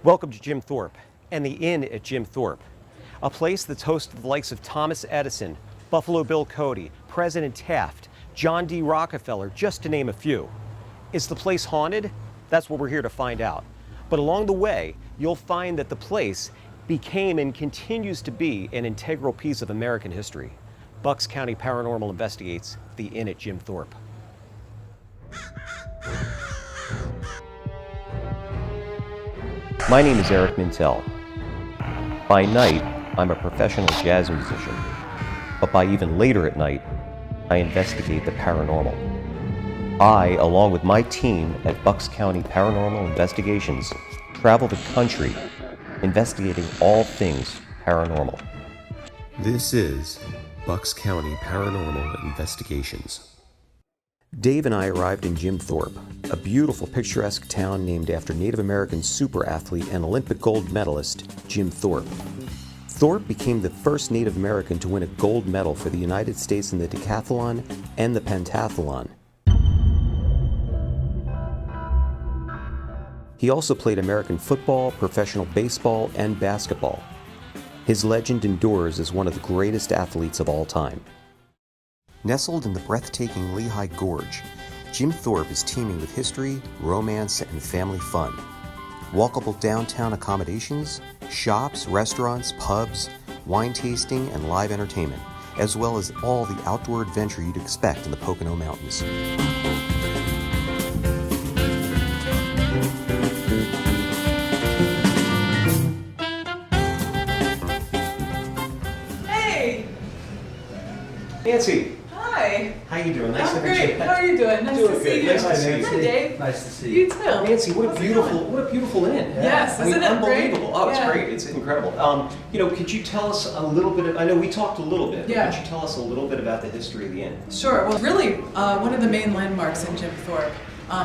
Welcome to Jim Thorpe and the Inn at Jim Thorpe, a place that's hosted the likes of Thomas Edison, Buffalo Bill Cody, President Taft, John D. Rockefeller, just to name a few. Is the place haunted? That's what we're here to find out. But along the way, you'll find that the place became and continues to be an integral piece of American history. Bucks County Paranormal Investigates, the Inn at Jim Thorpe. My name is Eric Mintel. By night, I'm a professional jazz musician, but by even later at night, I investigate the paranormal. I, along with my team at Bucks County Paranormal Investigations, travel the country investigating all things paranormal. This is Bucks County Paranormal Investigations. Dave and I arrived in Jim Thorpe, a beautiful, picturesque town named after Native American super athlete and Olympic gold medalist Jim Thorpe. Thorpe became the first Native American to win a gold medal for the United States in the decathlon and the pentathlon. He also played American football, professional baseball, and basketball. His legend endures as one of the greatest athletes of all time. Nestled in the breathtaking Lehigh Gorge, Jim Thorpe is teeming with history, romance, and family fun. Walkable downtown accommodations, shops, restaurants, pubs, wine tasting, and live entertainment, as well as all the outdoor adventure you'd expect in the Pocono Mountains. Nancy. Hi. How you doing? Nice to meet great. you. How are you doing? Nice to see you. Nice to see you. Hi, Dave. Nice to see you. You too. Nancy, what a beautiful inn. Yes, isn't it unbelievable. great? Oh, it's Yeah. great. It's incredible. Could you tell us a little bit I know we talked a little bit, Yeah. but could you tell us a little bit about the history of the inn? Sure. Well, really, one of the main landmarks in Jim Thorpe.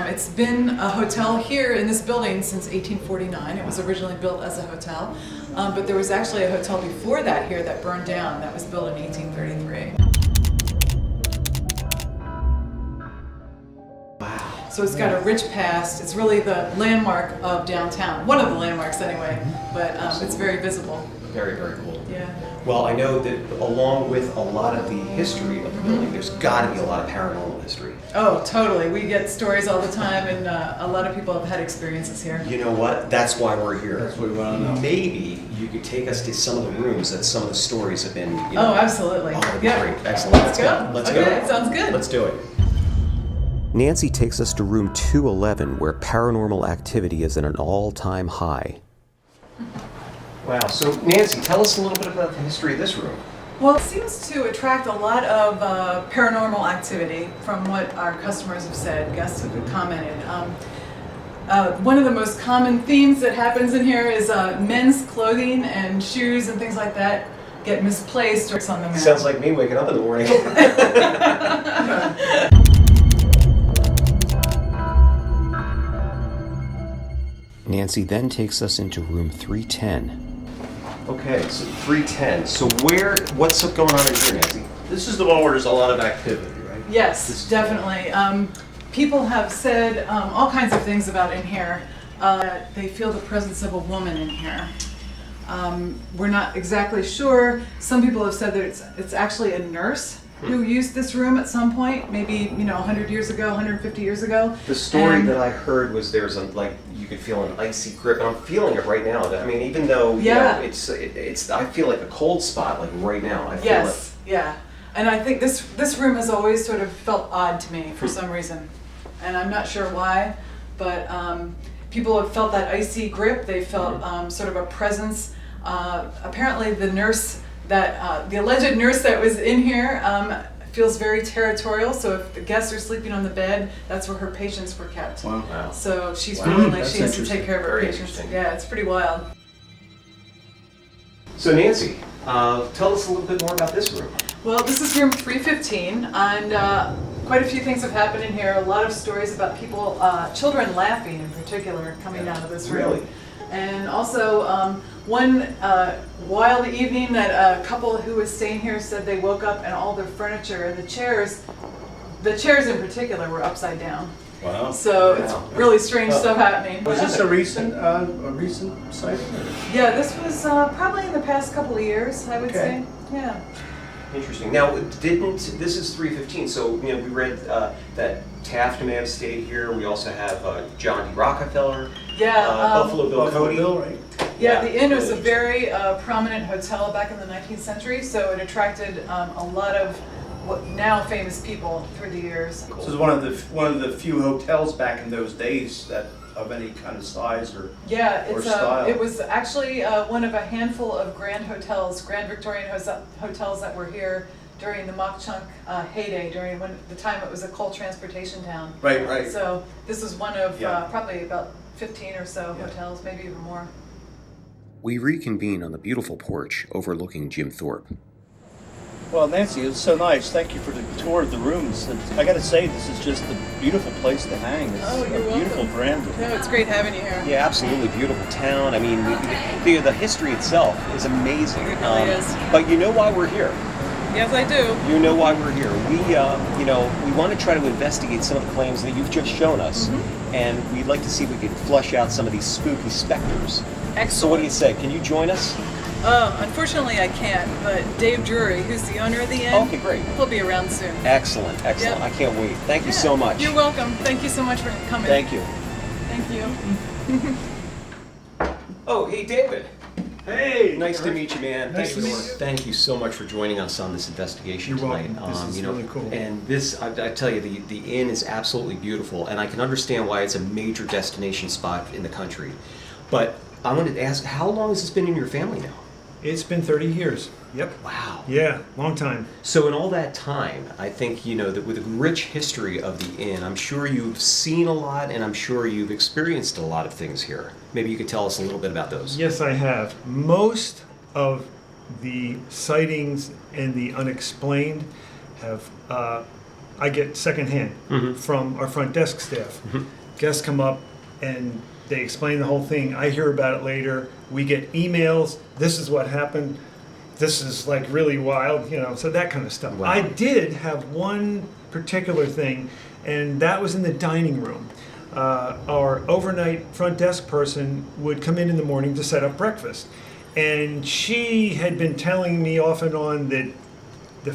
It's been a hotel here in this building since 1849. It was originally built as a hotel, but there was actually a hotel before that here that burned down. That was built in 1833. So it's got a rich past. It's really the landmark of downtown. One of the landmarks anyway, but it's very visible. Very, very cool. Yeah. Well, I know that along with a lot of the history of the building, there's got to be a lot of paranormal history. Oh, totally. We get stories all the time, and a lot of people have had experiences here. You know what? That's why we're here. That's what we want to know. Maybe you could take us to some of the rooms that some of the stories have been. Oh, absolutely. Oh, that'd be Yeah. great. Excellent. Let's go. Let's Okay, go. sounds good. Let's do it. Nancy takes us to room 211, where paranormal activity is at an all-time high. Wow. So, Nancy, tell us a little bit about the history of this room. Well, it seems to attract a lot of paranormal activity from what our customers have said, guests have commented. One of the most common themes that happens in here is men's clothing and shoes and things like that get misplaced or on the mat. Sounds like me waking up in the morning. Nancy then takes us into room 310. Okay, so 310. So what's going on in here, Nancy? This is the one where there's a lot of activity, right? Yes, definitely. People have said all kinds of things about in here. They feel the presence of a woman in here. We're not exactly sure. Some people have said that it's actually a nurse who used this room at some point, maybe 100 years ago, 150 years ago. The story that I heard was there's you could feel an icy grip, and I'm feeling it right now. I mean, even though it's I feel like a cold spot like right now. I feel Yes, yeah. And I think this room has always sort of felt odd to me for some reason, and I'm not sure why, but people have felt that icy grip. They felt sort of a presence. Apparently, the alleged nurse that was in here feels very territorial. So if the guests are sleeping on the bed, that's where her patients were kept. Wow. So she's feeling like That's she has to take care of her Very patients. interesting. Yeah, it's pretty wild. So Nancy, tell us a little bit more about this room. Well, this is room 315, and quite a few things have happened in here. A lot of stories about people, children laughing in particular, coming out of this room. Really? And also, one wild evening that a couple who was staying here said they woke up and all their furniture and the chairs in particular were upside down. Wow. So it's really strange stuff happening. Was this a recent sighting? Yeah, this was probably in the past couple of years, I would Okay. say. Yeah. Interesting. Now, this is 315, so we read that Taft may have stayed here. We also have John D. Rockefeller, Yeah. Buffalo Bill Cody. Bill, right? Yeah, the inn was a very prominent hotel back in the 19th century, so it attracted a lot of what now famous people through the years. This is one of the few hotels back in those days that of any kind of size or Yeah, or style. it was actually one of a handful of grand Victorian hotels that were here during the Mok Chunk heyday, during the time it was a coal transportation town. Right, right. So this is one of Yeah. probably about 15 or so Yeah. hotels, maybe even more. We reconvene on the beautiful porch overlooking Jim Thorpe. Well, Nancy, it's so nice. Thank you for the tour of the rooms. I got to say, this is just a beautiful place to hang. It's Oh, you're a beautiful welcome. veranda. No, it's great having you here. Yeah, absolutely beautiful town. I mean, the history itself is amazing. It really is. But you know why we're here. Yes, I do. You know why we're here. We want to try to investigate some of the claims that you've just shown us, and we'd like to see if we can flush out some of these spooky specters. Excellent. So what do you say? Can you join us? Unfortunately, I can't, but Dave Drury, who's the owner of the inn, Okay, great. he'll be around soon. Excellent. Yeah. I can't wait. Thank you Yeah, so much. You're welcome. Thank you so much for coming. Thank you. Thank you. Oh, hey, David. Hey, Nice to meet you, man. Nice to meet you. Thank you so much for joining us on this investigation You're tonight. welcome. This is really cool. And this, I tell you, the inn is absolutely beautiful, and I can understand why it's a major destination spot in the country. But I wanted to ask, how long has this been in your family now? It's been 30 years. Yep. Wow. Yeah, long time. So in all that time, I think, that with a rich history of the inn, I'm sure you've seen a lot, and I'm sure you've experienced a lot of things here. Maybe you could tell us a little bit about those. Yes, I have. Most of the sightings and the unexplained have, I get secondhand from our front desk staff. Guests come up and they explain the whole thing. I hear about it later. We get emails. This is what happened. This is like really wild, so that kind of stuff. Wow. I did have one particular thing, and that was in the dining room. Our overnight front desk person would come in the morning to set up breakfast. And she had been telling me off and on that the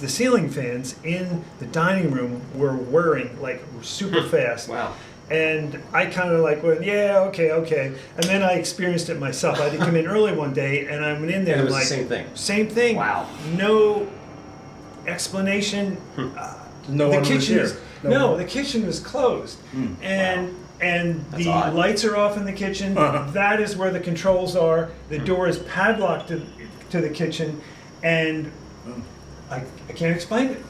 ceiling fans in the dining room were whirring like super fast. Wow. And I kind of went, yeah, okay. And then I experienced it myself. I had to come in early one day, and I went in there And it was like, the same thing? Same thing. Wow. No explanation. No The one was kitchen here. is- No, the kitchen was closed, and That's the odd. lights are off in the kitchen. That is where the controls are. The door is padlocked to the kitchen, and I can't explain it.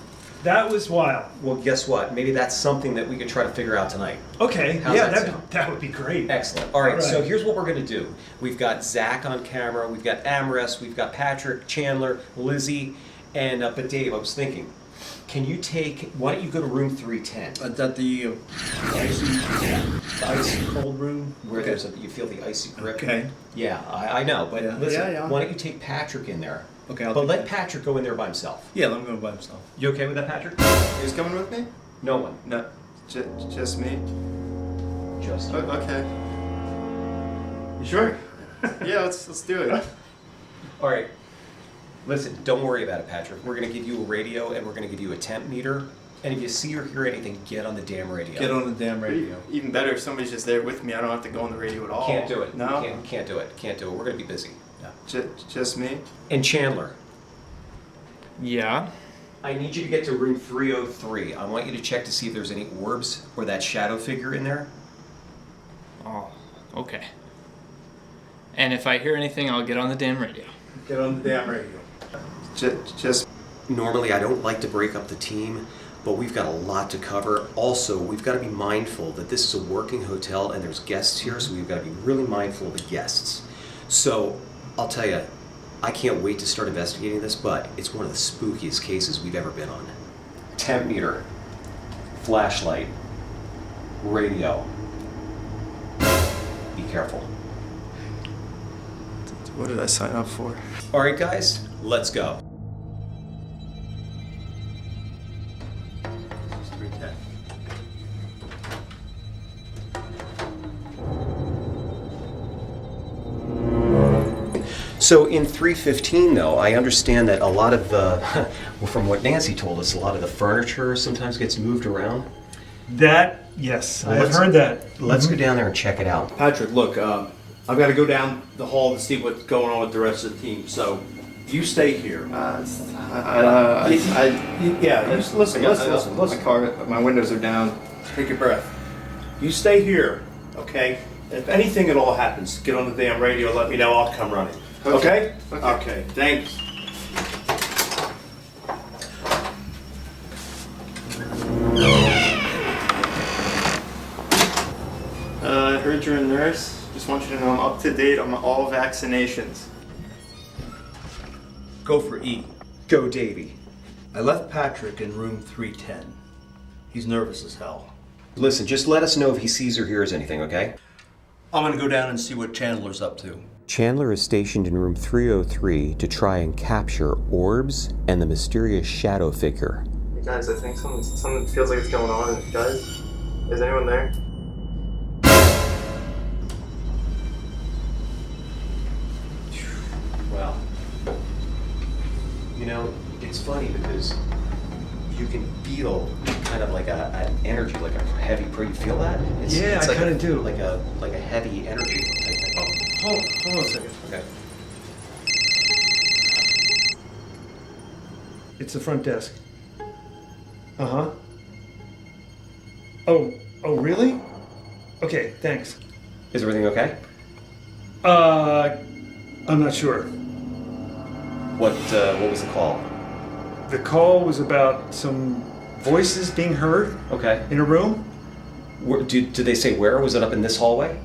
That was wild. Well, guess what? Maybe that's something that we could try to figure out tonight. Okay, How's yeah, that sound? that would be great. Excellent. All right, so Right. here's what we're going to do. We've got Zak on camera, we've got Amrest, we've got Patrick, Chandler, Lizzy, and but Dave, I was thinking, why don't you go to room 310? That the icy cold room Where you feel the icy grip. Okay. Yeah, I know, but Yeah. listen, Yeah. why don't you take Patrick in there? Okay, I'll But take let that. Patrick go in there by himself. Yeah, let him go by himself. You okay with that, Patrick? Who's coming with me? No one. No, just me. Just Okay. You sure? Yeah, let's do it. All right. Listen, don't worry about it, Patrick. We're going to give you a radio, and we're going to give you a temp meter. And if you see or hear anything, get on the damn radio. Get on the damn radio. Even better if somebody's just there with me. I don't have to go on the radio at all. Can't do it. No. Can't do it. Can't do it. We're going to be busy. Just me. And Chandler, Yeah. I need you to get to room 303. I want you to check to see if there's any orbs or that shadow figure in there. Oh, okay. And if I hear anything, I'll get on the damn radio. Get on the damn radio. Just. Normally, I don't like to break up the team, but we've got a lot to cover. Also, we've got to be mindful that this is a working hotel and there's guests here, so we've got to be really mindful of the guests. So, I'll tell you, I can't wait to start investigating this, but it's one of the spookiest cases we've ever been on. Temp meter, flashlight, radio. Be careful. What did I sign up for? All right, guys, let's go. So in 315, though, I understand that a lot of the, well, from what Nancy told us, a lot of the furniture sometimes gets moved around. That, yes, Well, I've let's- heard that. Let's go down there and check it out. Patrick, look, I've got to go down the hall to see what's going on with the rest of the team, so you stay here. Listen. My car, my windows are down. Take a breath. You stay here, okay? If anything at all happens, get on the damn radio, let me know, I'll come running. Okay? Okay, thanks. I heard you're a nurse. Just want you to know I'm up to date on all vaccinations. Go for E. Go, Davey. I left Patrick in room 310. He's nervous as hell. Listen, just let us know if he sees or hears anything, okay? I'm gonna go down and see what Chandler's up to. Chandler is stationed in room 303 to try and capture orbs and the mysterious shadow figure. Hey guys, I think something feels like it's going on. Guys, is anyone there? Well, you know, it's funny because you can feel kind of like an energy, like a heavy prayer. You feel that? Yeah, I like kinda do. Like a heavy energy type thing. Hold on a second. Okay. It's the front desk. Uh-huh. Oh, really? Okay, thanks. Is everything okay? I'm not sure. What was the call? The call was about some voices being heard Okay. in a room. Did they say where? Was it up in this hallway?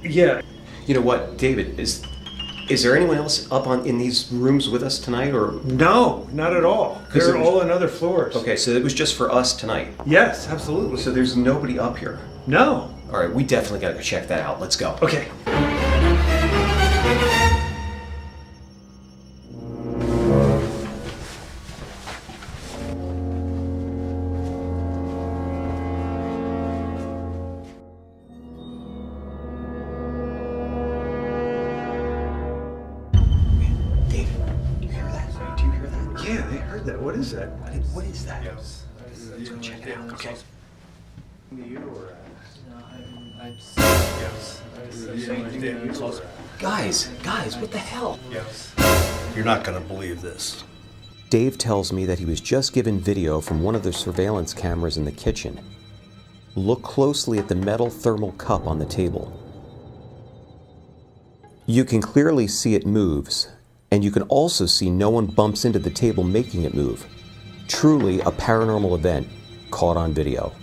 Yeah. You know what, David, is there anyone else up in these rooms with us tonight, or? No, not at all. 'Cause They're it was- all on other floors. Okay, so it was just for us tonight. Yes, absolutely. So there's nobody up here. No. All right, we definitely got to check that out. Let's go. Okay. David, you hear that? Do you hear that? Yeah, I heard that. What is that? What is that? Let's go check it out. Okay. Guys, what the hell? You're not gonna believe this. Dave tells me that he was just given video from one of the surveillance cameras in the kitchen. Look closely at the metal thermal cup on the table. You can clearly see it moves, and you can also see no one bumps into the table making it move. Truly a paranormal event caught on video.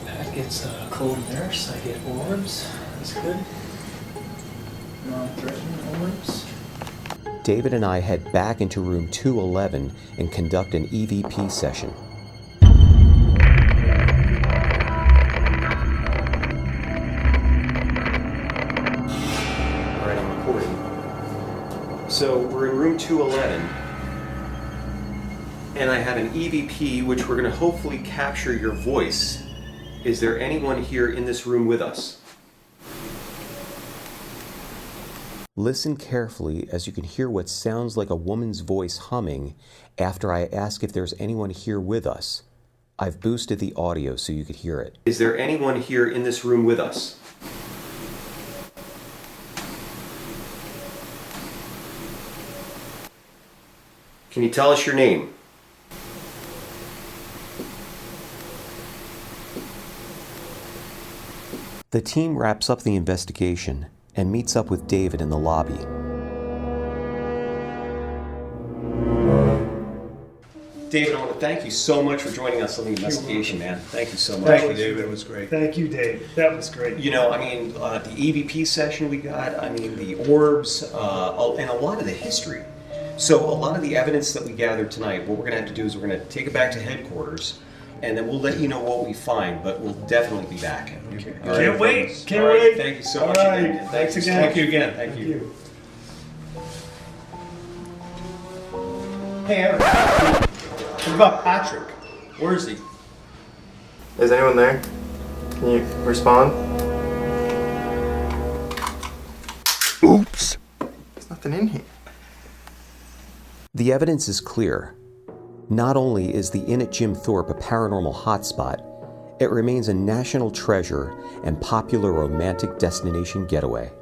Pat gets a cold nurse. I get orbs. That's good. Non-threatening orbs. David and I head back into room 211 and conduct an EVP session. All right, I'm recording. So we're in room 211, and I have an EVP which we're going to hopefully capture your voice. Is there anyone here in this room with us? Listen carefully as you can hear what sounds like a woman's voice humming after I ask if there's anyone here with us. I've boosted the audio so you could hear it. Is there anyone here in this room with us? Can you tell us your name? The team wraps up the investigation and meets up with David in the lobby. David, I want to thank you so much for joining us on the investigation, man. Thank you so much. Thank you, David, it was great. Thank you, Dave. That was great. You know, I mean, the EVP session we got, I mean, the orbs, and a lot of the history. So a lot of the evidence that we gathered tonight, what we're going to have to do is we're going to take it back to headquarters, and then we'll let you know what we find, but we'll definitely be back. Okay. All right, Can't wait. folks. Can't All right, wait. Thank you so All much right. again. Thanks again. Thank you again. Thank you. Hey, Eric. What about Patrick? Where is he? Is anyone there? Can you respond? Oops. There's nothing in here. The evidence is clear. Not only is the Inn at Jim Thorpe a paranormal hotspot, it remains a national treasure and popular romantic destination getaway.